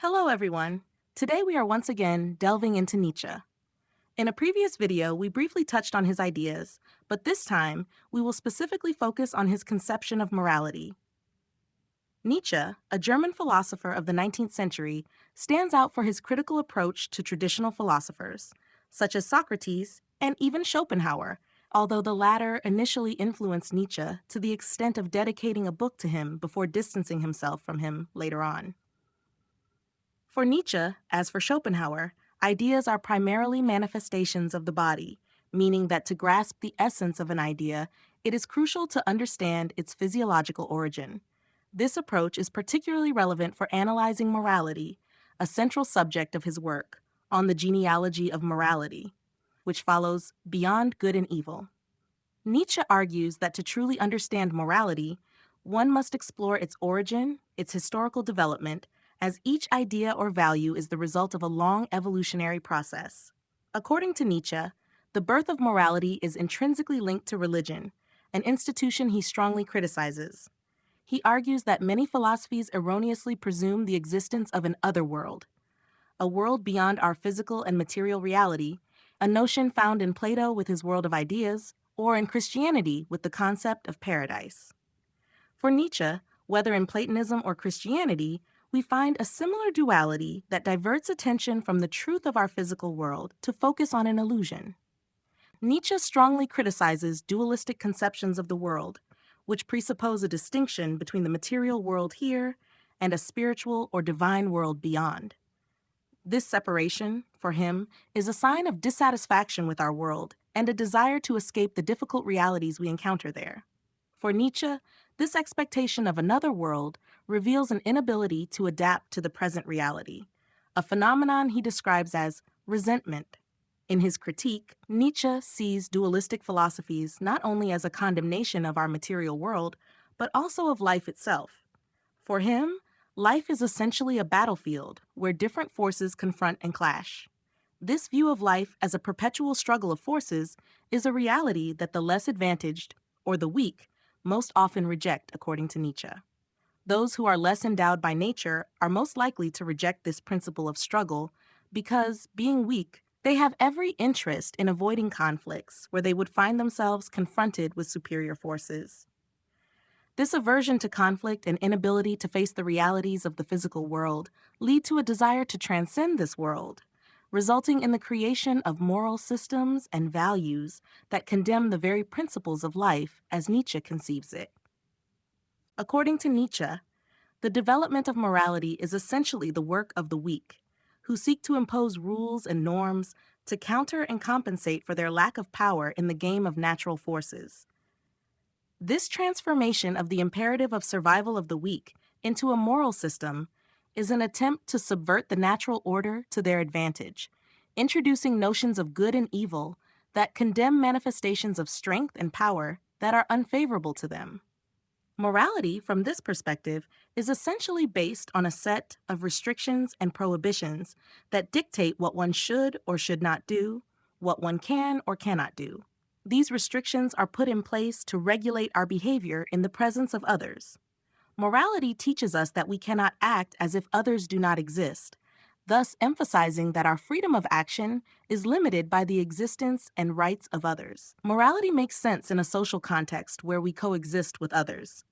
Hello, everyone. Today we are once again delving into Nietzsche. In a previous video, we briefly touched on his ideas, but this time we will specifically focus on his conception of morality. Nietzsche, a German philosopher of the 19th century, stands out for his critical approach to traditional philosophers, such as Socrates and even Schopenhauer, although the latter initially influenced Nietzsche to the extent of dedicating a book to him before distancing himself from him later on. For Nietzsche, as for Schopenhauer, ideas are primarily manifestations of the body, meaning that to grasp the essence of an idea, it is crucial to understand its physiological origin. This approach is particularly relevant for analyzing morality, a central subject of his work, On the Genealogy of Morality, which follows Beyond Good and Evil. Nietzsche argues that to truly understand morality, one must explore its origin, its historical development, as each idea or value is the result of a long evolutionary process. According to Nietzsche, the birth of morality is intrinsically linked to religion, an institution he strongly criticizes. He argues that many philosophies erroneously presume the existence of an other world, a world beyond our physical and material reality, a notion found in Plato with his world of ideas, or in Christianity with the concept of paradise. For Nietzsche, whether in Platonism or Christianity, we find a similar duality that diverts attention from the truth of our physical world to focus on an illusion. Nietzsche strongly criticizes dualistic conceptions of the world, which presuppose a distinction between the material world here and a spiritual or divine world beyond. This separation, for him, is a sign of dissatisfaction with our world and a desire to escape the difficult realities we encounter there. For Nietzsche, this expectation of another world reveals an inability to adapt to the present reality, a phenomenon he describes as resentment. In his critique, Nietzsche sees dualistic philosophies not only as a condemnation of our material world, but also of life itself. For him, life is essentially a battlefield where different forces confront and clash. This view of life as a perpetual struggle of forces is a reality that the less advantaged, or the weak, most often reject, according to Nietzsche. Those who are less endowed by nature are most likely to reject this principle of struggle because, being weak, they have every interest in avoiding conflicts where they would find themselves confronted with superior forces. This aversion to conflict and inability to face the realities of the physical world lead to a desire to transcend this world, resulting in the creation of moral systems and values that condemn the very principles of life as Nietzsche conceives it. According to Nietzsche, the development of morality is essentially the work of the weak, who seek to impose rules and norms to counter and compensate for their lack of power in the game of natural forces. This transformation of the imperative of survival of the weak into a moral system is an attempt to subvert the natural order to their advantage, introducing notions of good and evil that condemn manifestations of strength and power that are unfavorable to them. Morality, from this perspective, is essentially based on a set of restrictions and prohibitions that dictate what one should or should not do, what one can or cannot do. These restrictions are put in place to regulate our behavior in the presence of others. Morality teaches us that we cannot act as if others do not exist, thus emphasizing that our freedom of action is limited by the existence and rights of others. Morality makes sense in a social context where we coexist with others.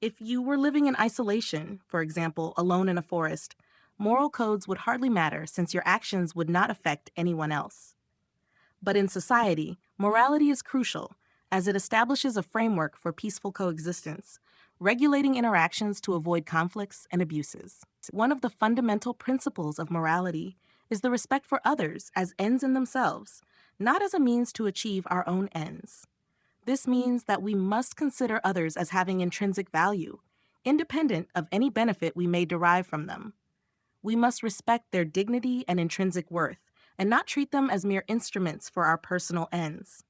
If you were living in isolation, for example, alone in a forest, moral codes would hardly matter since your actions would not affect anyone else. But in society, morality is crucial as it establishes a framework for peaceful coexistence, regulating interactions to avoid conflicts and abuses. One of the fundamental principles of morality is the respect for others as ends in themselves, not as a means to achieve our own ends. This means that we must consider others as having intrinsic value, independent of any benefit we may derive from them. We must respect their dignity and intrinsic worth, and not treat them as mere instruments for our personal ends.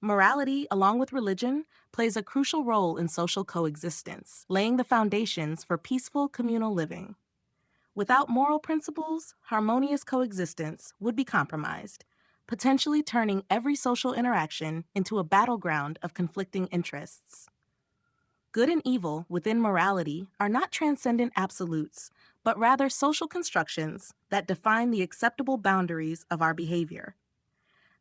Morality, along with religion, plays a crucial role in social coexistence, laying the foundations for peaceful communal living. Without moral principles, harmonious coexistence would be compromised, potentially turning every social interaction into a battleground of conflicting interests. Good and evil within morality are not transcendent absolutes, but rather social constructions that define the acceptable boundaries of our behavior.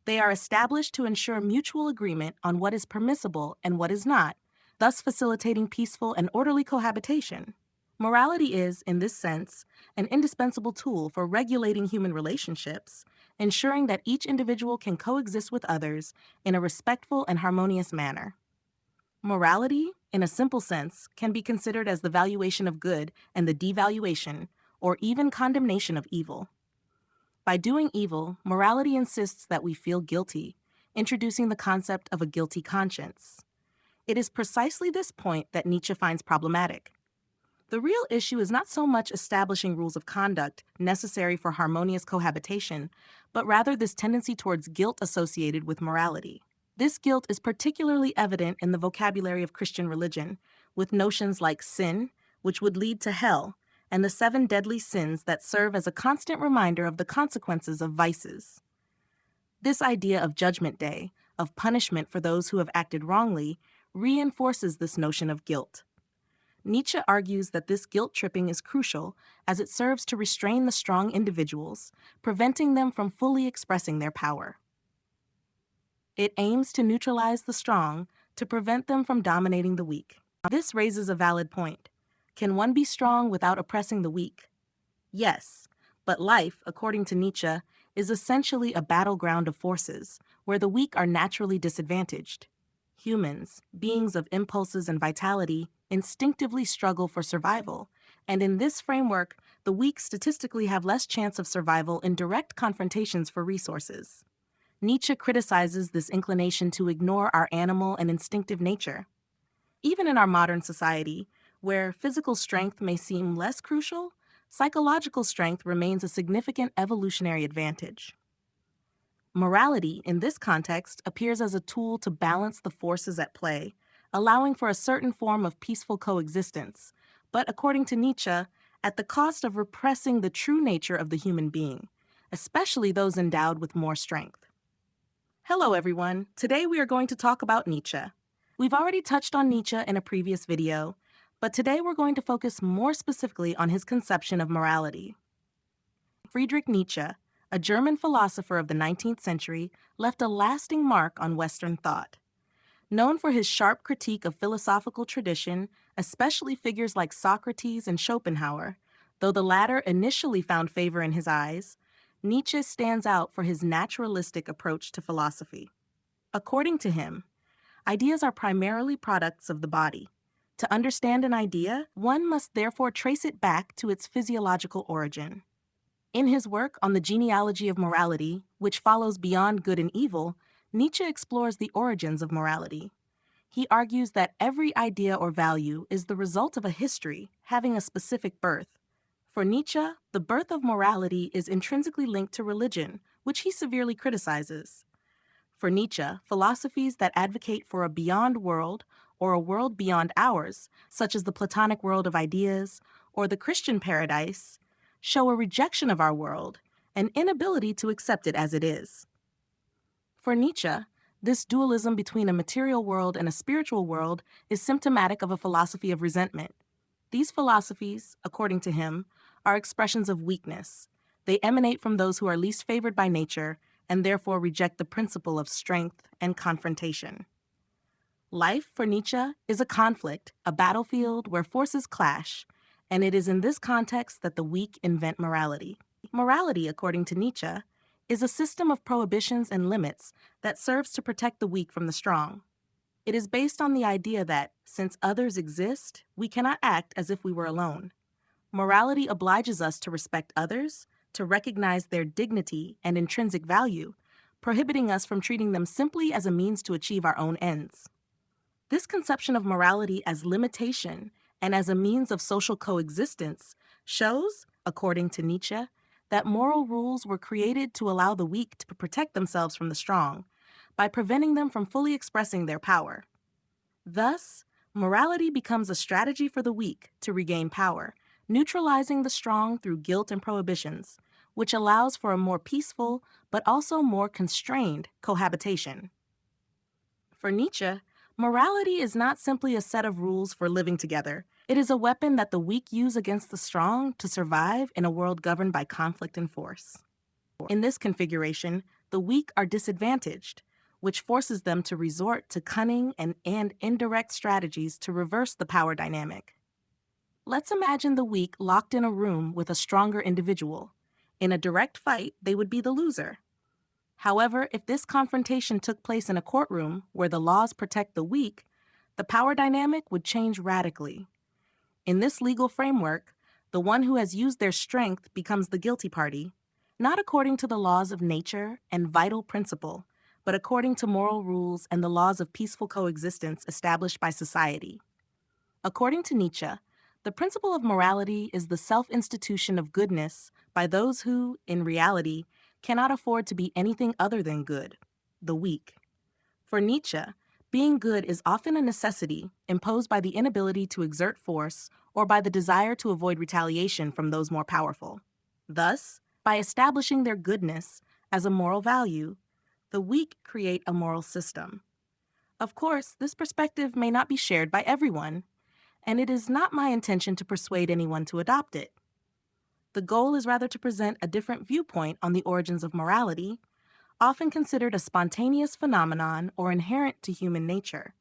They are established to ensure mutual agreement on what is permissible and what is not, thus facilitating peaceful and orderly cohabitation. Morality is, in this sense, an indispensable tool for regulating human relationships, ensuring that each individual can coexist with others in a respectful and harmonious manner. Morality, in a simple sense, can be considered as the valuation of good and the devaluation, or even condemnation of evil. By doing evil, morality insists that we feel guilty, introducing the concept of a guilty conscience. It is precisely this point that Nietzsche finds problematic. The real issue is not so much establishing rules of conduct necessary for harmonious cohabitation, but rather this tendency towards guilt associated with morality. This guilt is particularly evident in the vocabulary of Christian religion, with notions like sin, which would lead to hell, and the 7 deadly sins that serve as a constant reminder of the consequences of vices. This idea of Judgment Day, of punishment for those who have acted wrongly, reinforces this notion of guilt. Nietzsche argues that this guilt tripping is crucial as it serves to restrain the strong individuals, preventing them from fully expressing their power. It aims to neutralize the strong to prevent them from dominating the weak. This raises a valid point. Can one be strong without oppressing the weak? Yes, but life, according to Nietzsche, is essentially a battleground of forces where the weak are naturally disadvantaged. Humans, beings of impulses and vitality, instinctively struggle for survival, and in this framework, the weak statistically have less chance of survival in direct confrontations for resources. Nietzsche criticizes this inclination to ignore our animal and instinctive nature. Even in our modern society, where physical strength may seem less crucial, psychological strength remains a significant evolutionary advantage. Morality, in this context, appears as a tool to balance the forces at play, allowing for a certain form of peaceful coexistence, but according to Nietzsche, at the cost of repressing the true nature of the human being, especially those endowed with more strength. Hello everyone, today we are going to talk about Nietzsche. We've already touched on Nietzsche in a previous video, but today we're going to focus more specifically on his conception of morality. Friedrich Nietzsche, a German philosopher of the 19th century, left a lasting mark on Western thought. Known for his sharp critique of philosophical tradition, especially figures like Socrates and Schopenhauer, though the latter initially found favor in his eyes, Nietzsche stands out for his naturalistic approach to philosophy. According to him, ideas are primarily products of the body. To understand an idea, one must therefore trace it back to its physiological origin. In his work on the genealogy of morality, which follows beyond good and evil, Nietzsche explores the origins of morality. He argues that every idea or value is the result of a history having a specific birth. For Nietzsche, the birth of morality is intrinsically linked to religion, which he severely criticizes. For Nietzsche, philosophies that advocate for a beyond world or a world beyond ours, such as the Platonic world of ideas or the Christian paradise, show a rejection of our world, an inability to accept it as it is. For Nietzsche, this dualism between a material world and a spiritual world is symptomatic of a philosophy of resentment. These philosophies, according to him, are expressions of weakness. They emanate from those who are least favored by nature and therefore reject the principle of strength and confrontation. Life, for Nietzsche, is a conflict, a battlefield where forces clash, and it is in this context that the weak invent morality. Morality, according to Nietzsche, is a system of prohibitions and limits that serves to protect the weak from the strong. It is based on the idea that, since others exist, we cannot act as if we were alone. Morality obliges us to respect others, to recognize their dignity and intrinsic value, prohibiting us from treating them simply as a means to achieve our own ends. This conception of morality as limitation and as a means of social coexistence shows, according to Nietzsche, that moral rules were created to allow the weak to protect themselves from the strong, by preventing them from fully expressing their power. Thus, morality becomes a strategy for the weak to regain power, neutralizing the strong through guilt and prohibitions, which allows for a more peaceful but also more constrained cohabitation. For Nietzsche, Morality is not simply a set of rules for living together. It is a weapon that the weak use against the strong to survive in a world governed by conflict and force. In this configuration, the weak are disadvantaged, which forces them to resort to cunning and indirect strategies to reverse the power dynamic. Let's imagine the weak locked in a room with a stronger individual. In a direct fight, they would be the loser. However, if this confrontation took place in a courtroom where the laws protect the weak, the power dynamic would change radically. In this legal framework, the one who has used their strength becomes the guilty party, not according to the laws of nature and vital principle, but according to moral rules and the laws of peaceful coexistence established by society. According to Nietzsche, the principle of morality is the self-institution of goodness by those who, in reality, cannot afford to be anything other than good, the weak. For Nietzsche, being good is often a necessity imposed by the inability to exert force or by the desire to avoid retaliation from those more powerful. Thus, by establishing their goodness as a moral value, the weak create a moral system. Of course, this perspective may not be shared by everyone, and it is not my intention to persuade anyone to adopt it. The goal is rather to present a different viewpoint on the origins of morality, often considered a spontaneous phenomenon or inherent to human nature.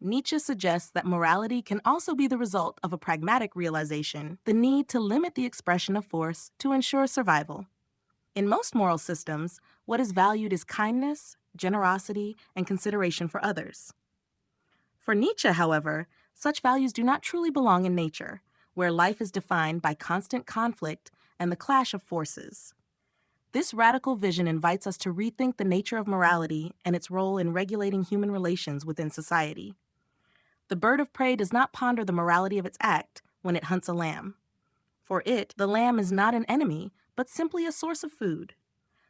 Nietzsche suggests that morality can also be the result of a pragmatic realization, the need to limit the expression of force to ensure survival. In most moral systems, what is valued is kindness, generosity, and consideration for others. For Nietzsche, however, such values do not truly belong in nature, where life is defined by constant conflict and the clash of forces. This radical vision invites us to rethink the nature of morality and its role in regulating human relations within society. The bird of prey does not ponder the morality of its act when it hunts a lamb. For it, the lamb is not an enemy, but simply a source of food.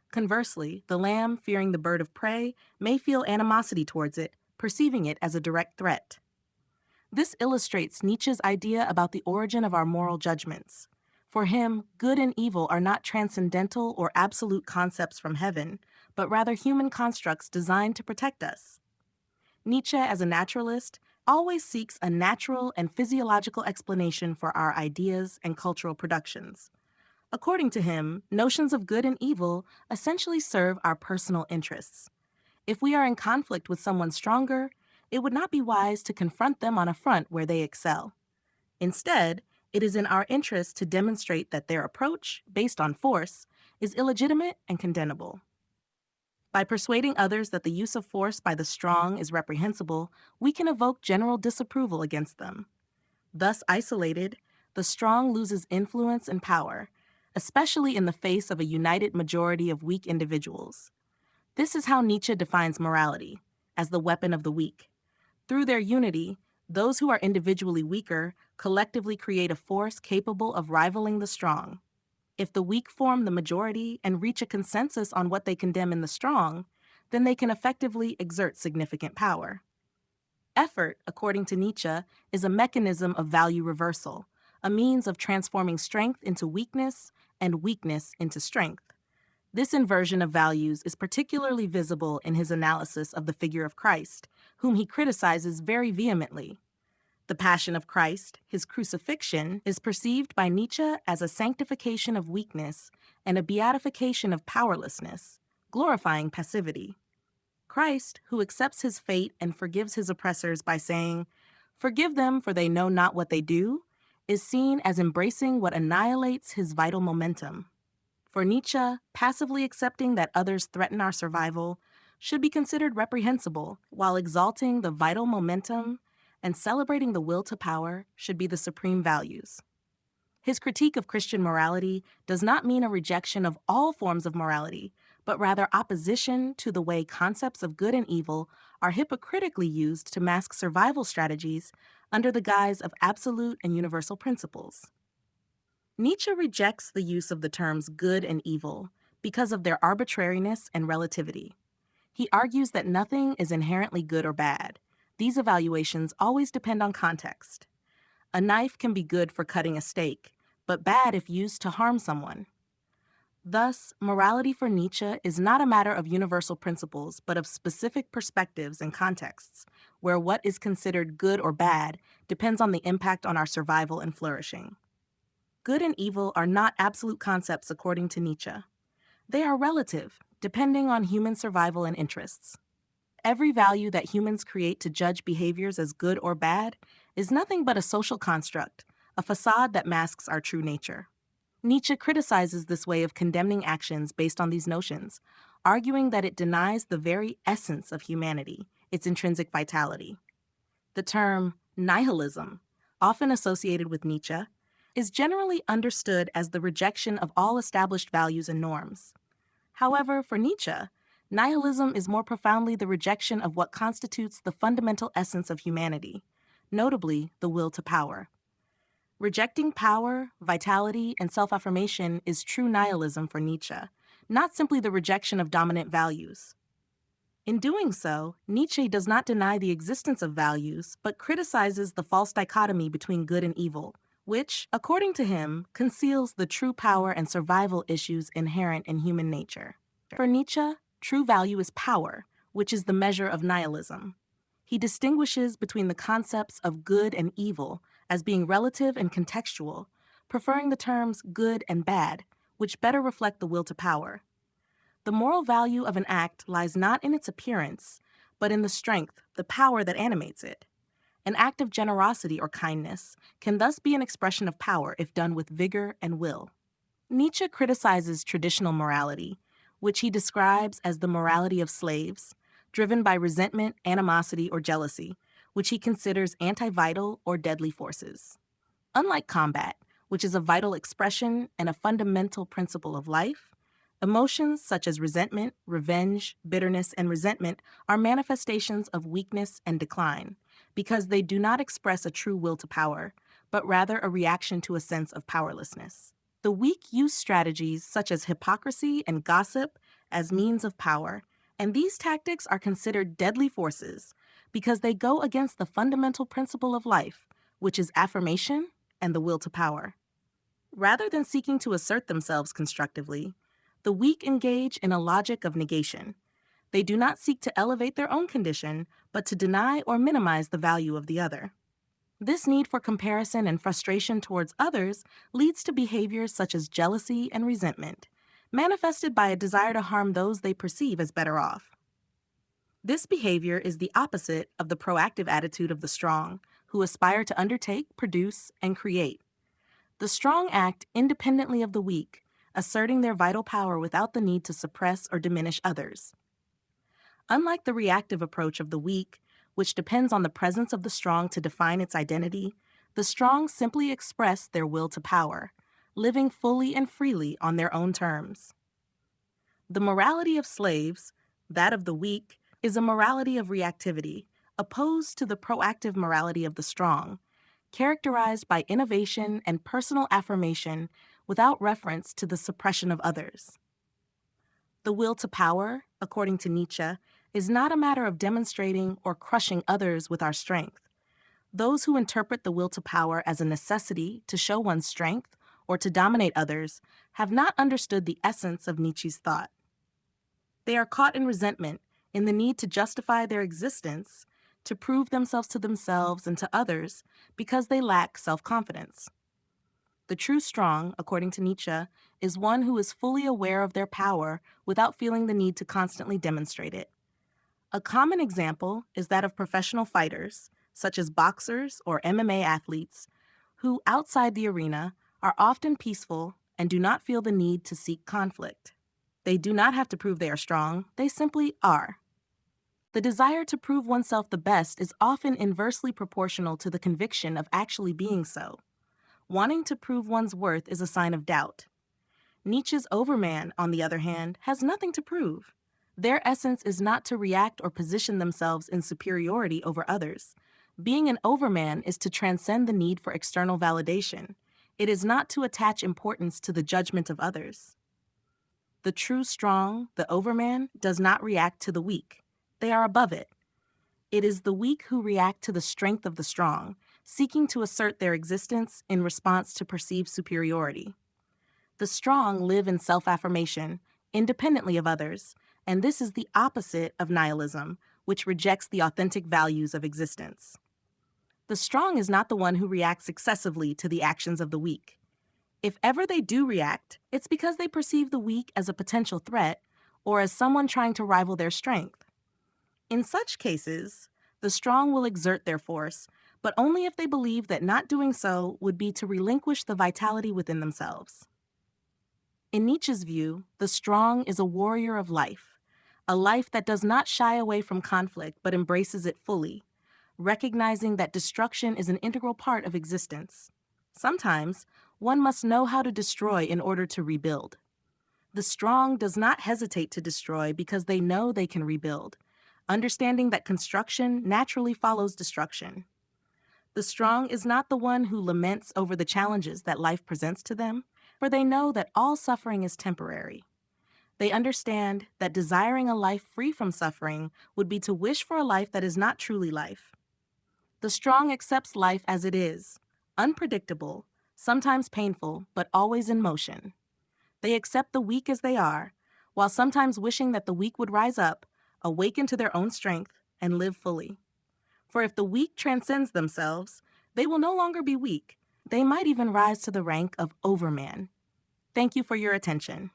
Conversely, the lamb, fearing the bird of prey, may feel animosity towards it, perceiving it as a direct threat. This illustrates Nietzsche's idea about the origin of our moral judgments. For him, good and evil are not transcendental or absolute concepts from heaven, but rather human constructs designed to protect us. Nietzsche, as a naturalist, always seeks a natural and physiological explanation for our ideas and cultural productions. According to him, notions of good and evil essentially serve our personal interests. If we are in conflict with someone stronger, it would not be wise to confront them on a front where they excel. Instead, it is in our interest to demonstrate that their approach, based on force, is illegitimate and condemnable. By persuading others that the use of force by the strong is reprehensible, we can evoke general disapproval against them. Thus isolated, the strong loses influence and power, especially in the face of a united majority of weak individuals. This is how Nietzsche defines morality, as the weapon of the weak. Through their unity, those who are individually weaker collectively create a force capable of rivaling the strong. If the weak form the majority and reach a consensus on what they condemn in the strong, then they can effectively exert significant power. Effort, according to Nietzsche, is a mechanism of value reversal, a means of transforming strength into weakness and weakness into strength. This inversion of values is particularly visible in his analysis of the figure of Christ, whom he criticizes very vehemently. The Passion of Christ, his crucifixion, is perceived by Nietzsche as a sanctification of weakness and a beatification of powerlessness, glorifying passivity. Christ, who accepts his fate and forgives his oppressors by saying, "Forgive them, for they know not what they do," is seen as embracing what annihilates his vital momentum. For Nietzsche, passively accepting that others threaten our survival should be considered reprehensible, while exalting the vital momentum and celebrating the will to power should be the supreme values. His critique of Christian morality does not mean a rejection of all forms of morality, but rather opposition to the way concepts of good and evil are hypocritically used to mask survival strategies under the guise of absolute and universal principles. Nietzsche rejects the use of the terms good and evil because of their arbitrariness and relativity. He argues that nothing is inherently good or bad. These evaluations always depend on context. A knife can be good for cutting a steak, but bad if used to harm someone. Thus, morality for Nietzsche is not a matter of universal principles, but of specific perspectives and contexts, where what is considered good or bad depends on the impact on our survival and flourishing. Good and evil are not absolute concepts according to Nietzsche. They are relative, depending on human survival and interests. Every value that humans create to judge behaviors as good or bad is nothing but a social construct, a facade that masks our true nature. Nietzsche criticizes this way of condemning actions based on these notions, arguing that it denies the very essence of humanity, its intrinsic vitality. The term nihilism, often associated with Nietzsche, is generally understood as the rejection of all established values and norms. However, for Nietzsche, nihilism is more profoundly the rejection of what constitutes the fundamental essence of humanity, notably the will to power. Rejecting power, vitality, and self-affirmation is true nihilism for Nietzsche, not simply the rejection of dominant values. In doing so, Nietzsche does not deny the existence of values, but criticizes the false dichotomy between good and evil, which, according to him, conceals the true power and survival issues inherent in human nature. For Nietzsche, true value is power, which is the measure of nihilism. He distinguishes between the concepts of good and evil as being relative and contextual, preferring the terms good and bad, which better reflect the will to power. The moral value of an act lies not in its appearance, but in the strength, the power that animates it. An act of generosity or kindness can thus be an expression of power if done with vigor and will. Nietzsche criticizes traditional morality, which he describes as the morality of slaves, driven by resentment, animosity, or jealousy, which he considers anti-vital or deadly forces. Unlike combat, which is a vital expression and a fundamental principle of life, emotions such as resentment, revenge, bitterness, and resentment are manifestations of weakness and decline, because they do not express a true will to power, but rather a reaction to a sense of powerlessness. The weak use strategies such as hypocrisy and gossip as means of power, and these tactics are considered deadly forces because they go against the fundamental principle of life, which is affirmation and the will to power. Rather than seeking to assert themselves constructively, the weak engage in a logic of negation. They do not seek to elevate their own condition, but to deny or minimize the value of the other. This need for comparison and frustration towards others leads to behaviors such as jealousy and resentment, manifested by a desire to harm those they perceive as better off. This behavior is the opposite of the proactive attitude of the strong, who aspire to undertake, produce, and create. The strong act independently of the weak, asserting their vital power without the need to suppress or diminish others. Unlike the reactive approach of the weak, which depends on the presence of the strong to define its identity, the strong simply express their will to power, living fully and freely on their own terms. The morality of slaves, that of the weak, is a morality of reactivity, opposed to the proactive morality of the strong, characterized by innovation and personal affirmation without reference to the suppression of others. The will to power, according to Nietzsche, is not a matter of demonstrating or crushing others with our strength. Those who interpret the will to power as a necessity to show one's strength or to dominate others have not understood the essence of Nietzsche's thought. They are caught in resentment, in the need to justify their existence, to prove themselves to themselves and to others because they lack self-confidence. The true strong, according to Nietzsche, is one who is fully aware of their power without feeling the need to constantly demonstrate it. A common example is that of professional fighters, such as boxers or MMA athletes, who outside the arena are often peaceful and do not feel the need to seek conflict. They do not have to prove they are strong, they simply are. The desire to prove oneself the best is often inversely proportional to the conviction of actually being so. Wanting to prove one's worth is a sign of doubt. Nietzsche's overman, on the other hand, has nothing to prove. Their essence is not to react or position themselves in superiority over others. Being an overman is to transcend the need for external validation. It is not to attach importance to the judgment of others. The true strong, the overman, does not react to the weak. They are above it. It is the weak who react to the strength of the strong, seeking to assert their existence in response to perceived superiority. The strong live in self-affirmation, independently of others, and this is the opposite of nihilism, which rejects the authentic values of existence. The strong is not the one who reacts excessively to the actions of the weak. If ever they do react, it's because they perceive the weak as a potential threat or as someone trying to rival their strength. In such cases, the strong will exert their force, but only if they believe that not doing so would be to relinquish the vitality within themselves. In Nietzsche's view, the strong is a warrior of life, a life that does not shy away from conflict but embraces it fully, recognizing that destruction is an integral part of existence. Sometimes, one must know how to destroy in order to rebuild. The strong does not hesitate to destroy because they know they can rebuild, understanding that construction naturally follows destruction. The strong is not the one who laments over the challenges that life presents to them, for they know that all suffering is temporary. They understand that desiring a life free from suffering would be to wish for a life that is not truly life. The strong accepts life as it is, unpredictable, sometimes painful, but always in motion. They accept the weak as they are, while sometimes wishing that the weak would rise up, awaken to their own strength, and live fully. For if the weak transcends themselves, they will no longer be weak. They might even rise to the rank of overman. Thank you for your attention.